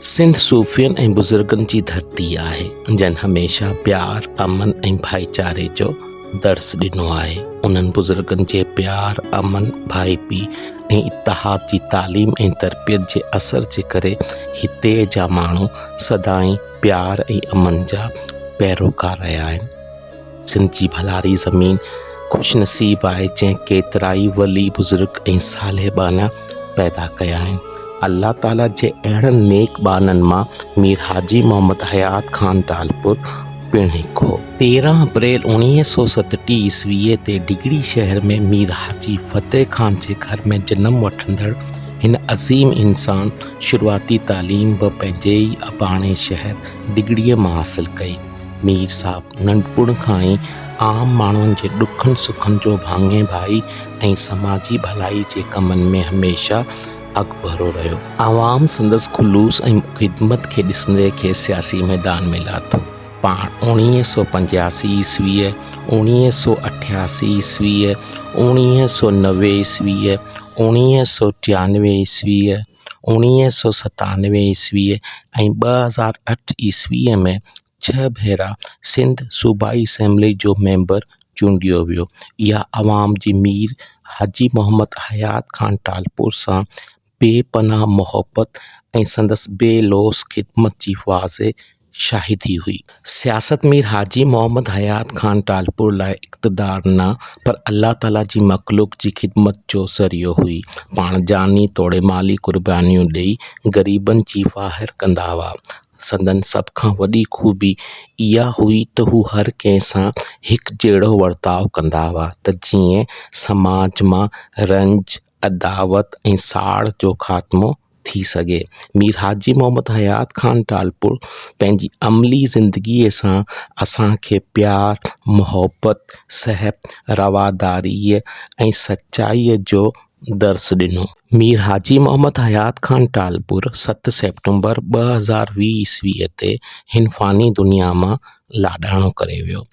सिंध सूफ़ियन ऐं बुज़ुर्गनि जी धरती आहे जन हमेशा प्यार अमन ऐं भाईचारे जो दर्स ॾिनो आहे। उन्हनि बुज़ुर्गनि जे प्यार अमन भाईपी ऐं इतिहाद जी तालीम ऐं तरबियत जे असर जे करे हिते जा माण्हू सदाईं प्यार ऐं अमन जा पैरोकार रहिया आहिनि। सिंध जी भलारी ज़मीन ख़ुशनसीब आहे जंहिं केतिराई वली बुज़ुर्ग ऐं साले बाना पैदा कया आहिनि। अल्लाह ताला जे अहिड़नि नेक बाननि मां मीर हाजी मोहम्मद हयात खान टालपुर पिणु हिकु हो। 13 अप्रैल 1937 ईस्वीअ ते डिगड़ी शहर में मीर हाजी फ़तेह खान जे घर में जनमु वठंदड़ हिन अज़ीम इंसान शुरूआती तालीम बि पंहिंजे ई अबाणे शहर डिगड़ीअ मां हासिल कई। मीर साहब नंढपुण खां ई आम माण्हुनि जे ॾुखनि सुखनि जो भाङे भाई ऐं समाजी भलाई जे कमनि में हमेशह अॻिभरो रहियो। आवाम संदसि खुलूस ऐं ख़िदमत खे ॾिसंदे खे सियासी मैदान में लाथो। पाण 1985 ईस्वीअ 1988 ईस्वीअ 1990 ईस्वीअ 1993 ईस्वीअ 1997 ईस्वीअ ऐं 2008 ईस्वीअ में 6 भेरा सिंध सूबाई असेंबली जो मेंबर चूंडियो वियो। इहा आवाम जी मीर हाजी मोहम्मद हयात खान टालपुर सां बेपनाह मोहब्बत ऐं संदसि बेलोस ख़िदमत जी वाज़े शाहिदी हुई। सियासत मीर हाजी मोहम्मद हयात खान टालपुर लाइ इक़्तिदार न पर अल्लाह ताला जी मख़लूक़ जी ख़िदमत जो ज़रियो हुई। पाण जानी तोड़े माली क़ुर्बानियूं ॾेई ग़रीबनि जी वाहिर कंदा हुआ। संदन सभ खां वॾी ख़ूबी इहा हुई त हू हर कंहिं सां हिकु जहिड़ो वर्ताव कंदा हुआ त जीअं समाज मां रंज अदावत ऐं साड़ जो ख़ात्मो थी सघे। मीर हाजी मोहम्मद हयात खान टालपुर पंहिंजी अमली ज़िंदगीअ सां असांखे प्यार मोहब्बत सहब रवादारीअ ऐं सचाईअ जो दर्स ॾिनो। मीर हाजी मोहम्मद हयात खान टालपुर 7 सेप्टेम्बर 2020 ईस्वीअ ते हिन फ़ानी दुनिया मां लाॾाणो करे वियो।